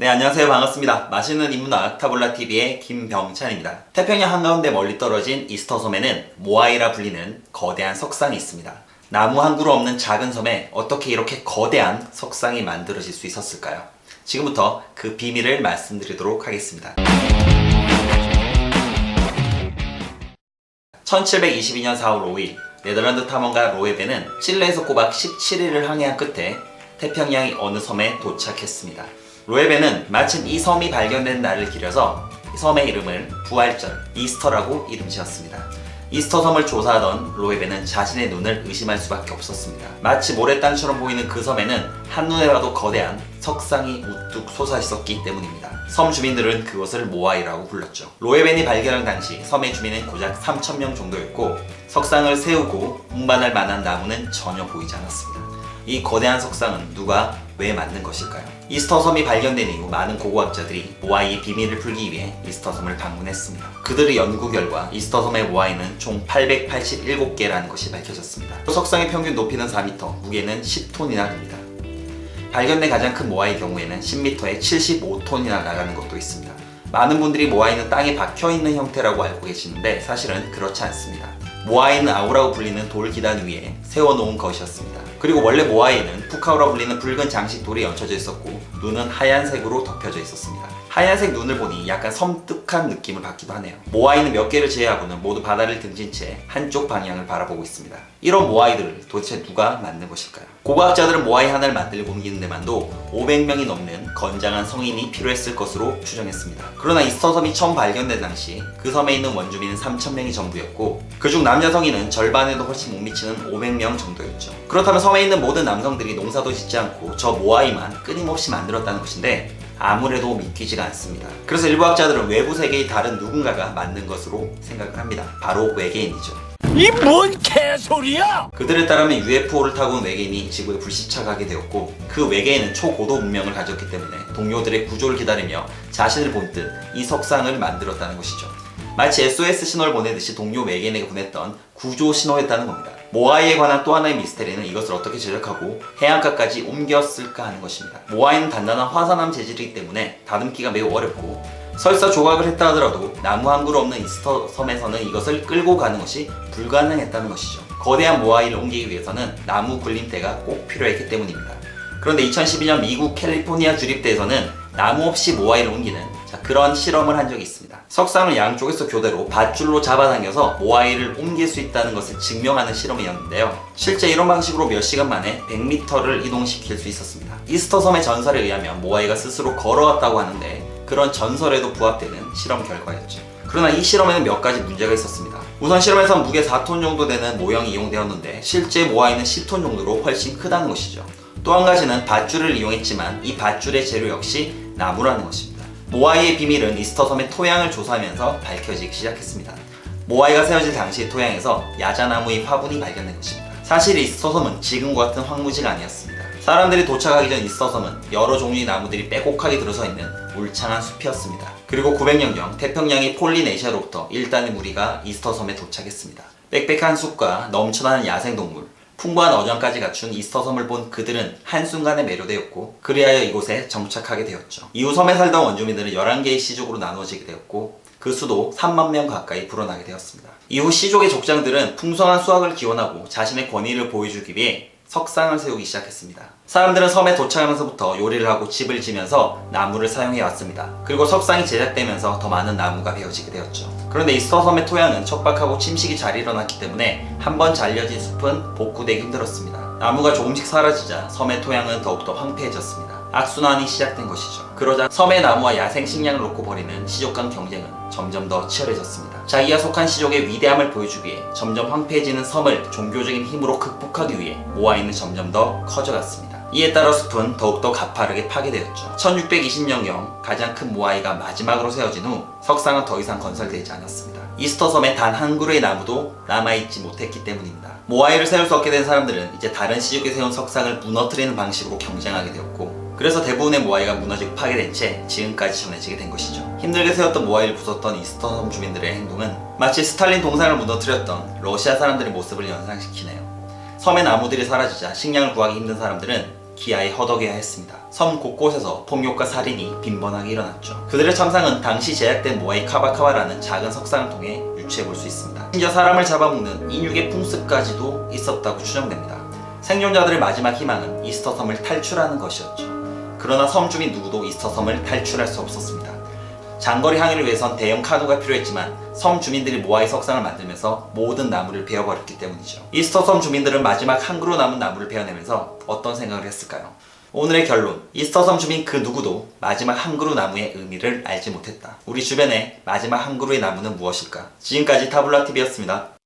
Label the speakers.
Speaker 1: 네, 안녕하세요. 반갑습니다. 맛있는 인문학 타블라TV의 김병찬입니다. 태평양 한가운데 멀리 떨어진 이스터 섬에는 모아이라 불리는 거대한 석상이 있습니다. 나무 한 그루 없는 작은 섬에 어떻게 이렇게 거대한 석상이 만들어질 수 있었을까요? 지금부터 그 비밀을 말씀드리도록 하겠습니다. 1722년 4월 5일 네덜란드 탐험가 로에베는 칠레에서 꼬박 17일을 항해한 끝에 태평양의 어느 섬에 도착했습니다. 로에베는 마침 이 섬이 발견된 날을 기려서 섬의 이름을 부활절, 이스터라고 이름 지었습니다. 이스터 섬을 조사하던 로에베는 자신의 눈을 의심할 수밖에 없었습니다. 마치 모래땅처럼 보이는 그 섬에는 한눈에 봐도 거대한 석상이 우뚝 솟아 있었기 때문입니다. 섬 주민들은 그것을 모아이라고 불렀죠. 로에벤이 발견한 당시 섬의 주민은 고작 3,000명 정도였고 석상을 세우고 운반할 만한 나무는 전혀 보이지 않았습니다. 이 거대한 석상은 누가 왜 만든 것일까요? 이스터 섬이 발견된 이후 많은 고고학자들이 모아이의 비밀을 풀기 위해 이스터 섬을 방문했습니다. 그들의 연구 결과 이스터 섬의 모아이는 총 887개라는 것이 밝혀졌습니다. 석상의 평균 높이는 4m, 무게는 10톤이나 됩니다. 발견된 가장 큰 모아이의 경우에는 10m에 75톤이나 나가는 것도 있습니다. 많은 분들이 모아이는 땅에 박혀있는 형태라고 알고 계시는데 사실은 그렇지 않습니다. 모아이는 아우라고 불리는 돌 기단 위에 세워놓은 것이었습니다. 그리고 원래 모아이는 푸카오라고 불리는 붉은 장식돌이 얹혀져 있었고 눈은 하얀색으로 덮여져 있었습니다. 하얀색 눈을 보니 약간 섬뜩한 느낌을 받기도 하네요. 모아이는 몇 개를 제외하고는 모두 바다를 등진 채 한쪽 방향을 바라보고 있습니다. 이런 모아이들을 도대체 누가 만든 것일까요? 고고학자들은 모아이 하나를 만들고 옮기는 데만도 500명이 넘는 건장한 성인이 필요했을 것으로 추정했습니다. 그러나 이스터 섬이 처음 발견된 당시 그 섬에 있는 원주민은 3,000명이 전부였고 그중 남녀 성인은 절반에도 훨씬 못 미치는 500명 정도였죠. 그렇다면 섬에 있는 모든 남성들이 농사도 짓지 않고 저 모아이만 끊임없이 만들었다는 것인데 아무래도 믿기지가 않습니다. 그래서 일부 학자들은 외부 세계의 다른 누군가가 만든 것으로 생각을 합니다. 바로 외계인이죠.
Speaker 2: 이 뭔 개소리야!
Speaker 1: 그들에 따르면 UFO를 타고 온 외계인이 지구에 불시착하게 되었고 그 외계인은 초고도 문명을 가졌기 때문에 동료들의 구조를 기다리며 자신을 본뜬 이 석상을 만들었다는 것이죠. 마치 SOS 신호를 보내듯이 동료 외계인에게 보냈던 구조 신호였다는 겁니다. 모아이에 관한 또 하나의 미스테리는 이것을 어떻게 제작하고 해안가까지 옮겼을까 하는 것입니다. 모아이는 단단한 화산암 재질이기 때문에 다듬기가 매우 어렵고 설사 조각을 했다 하더라도 나무 한 그루 없는 이스터 섬에서는 이것을 끌고 가는 것이 불가능했다는 것이죠. 거대한 모아이를 옮기기 위해서는 나무 굴림대가 꼭 필요했기 때문입니다. 그런데 2012년 미국 캘리포니아 주립대에서는 나무 없이 모아이를 옮기는 그런 실험을 한 적이 있습니다. 석상을 양쪽에서 교대로 밧줄로 잡아당겨서 모아이를 옮길 수 있다는 것을 증명하는 실험이었는데요. 실제 이런 방식으로 몇 시간 만에 100m를 이동시킬 수 있었습니다. 이스터 섬의 전설에 의하면 모아이가 스스로 걸어왔다고 하는데 그런 전설에도 부합되는 실험 결과였죠. 그러나 이 실험에는 몇 가지 문제가 있었습니다. 우선 실험에선 무게 4톤 정도 되는 모형이 이용되었는데 실제 모아이는 10톤 정도로 훨씬 크다는 것이죠. 또 한 가지는 밧줄을 이용했지만 이 밧줄의 재료 역시 나무라는 것입니다. 모아이의 비밀은 이스터 섬의 토양을 조사하면서 밝혀지기 시작했습니다. 모아이가 세워질 당시 토양에서 야자나무의 화분이 발견된 것입니다. 사실 이스터 섬은 지금과 같은 황무지가 아니었습니다. 사람들이 도착하기 전 이스터 섬은 여러 종류의 나무들이 빼곡하게 들어서 있는 울창한 숲이었습니다. 그리고 900년경 태평양의 폴리네시아로부터 1단의 무리가 이스터 섬에 도착했습니다. 빽빽한 숲과 넘쳐나는 야생동물, 풍부한 어장까지 갖춘 이스터 섬을 본 그들은 한순간에 매료되었고 그리하여 이곳에 정착하게 되었죠. 이후 섬에 살던 원주민들은 11개의 시족으로 나누어지게 되었고 그 수도 3만 명 가까이 불어나게 되었습니다. 이후 시족의 족장들은 풍성한 수확을 기원하고 자신의 권위를 보여주기 위해 석상을 세우기 시작했습니다. 사람들은 섬에 도착하면서부터 요리를 하고 집을 지면서 나무를 사용해 왔습니다. 그리고 석상이 제작되면서 더 많은 나무가 베어지게 되었죠. 그런데 이스터 섬의 토양은 척박하고 침식이 잘 일어났기 때문에 한번 잘려진 숲은 복구되기 힘들었습니다. 나무가 조금씩 사라지자 섬의 토양은 더욱더 황폐해졌습니다. 악순환이 시작된 것이죠. 그러자 섬의 나무와 야생 식량을 놓고 벌이는 시족 간 경쟁은 점점 더 치열해졌습니다. 자기가 속한 시족의 위대함을 보여주기 위해 점점 황폐해지는 섬을 종교적인 힘으로 극복하기 위해 모아이는 점점 더 커져갔습니다. 이에 따라 숲은 더욱더 가파르게 파괴되었죠. 1620년경 가장 큰 모아이가 마지막으로 세워진 후 석상은 더 이상 건설되지 않았습니다. 이스터 섬에 단 한 그루의 나무도 남아있지 못했기 때문입니다. 모아이를 세울 수 없게 된 사람들은 이제 다른 시족이 세운 석상을 무너뜨리는 방식으로 경쟁하게 되었고 그래서 대부분의 모아이가 무너지고 파괴된 채 지금까지 전해지게 된 것이죠. 힘들게 세웠던 모아이를 부쉈던 이스터 섬 주민들의 행동은 마치 스탈린 동상을 무너뜨렸던 러시아 사람들의 모습을 연상시키네요. 섬의 나무들이 사라지자 식량을 구하기 힘든 사람들은 기아에 허덕여야 했습니다. 섬 곳곳에서 폭력과 살인이 빈번하게 일어났죠. 그들의 참상은 당시 제작된 모아이 카바카바라는 작은 석상을 통해 유추해볼 수 있습니다. 심지어 사람을 잡아먹는 인육의 풍습까지도 있었다고 추정됩니다. 생존자들의 마지막 희망은 이스터 섬을 탈출하는 것이었죠. 그러나 섬 주민 누구도 이스터 섬을 탈출할 수 없었습니다. 장거리 항해를 위해선 대형 카누가 필요했지만 섬 주민들이 모아이 석상을 만들면서 모든 나무를 베어버렸기 때문이죠. 이스터 섬 주민들은 마지막 한 그루 남은 나무를 베어내면서 어떤 생각을 했을까요? 오늘의 결론, 이스터 섬 주민 그 누구도 마지막 한 그루 나무의 의미를 알지 못했다. 우리 주변의 마지막 한 그루의 나무는 무엇일까? 지금까지 타블라TV였습니다.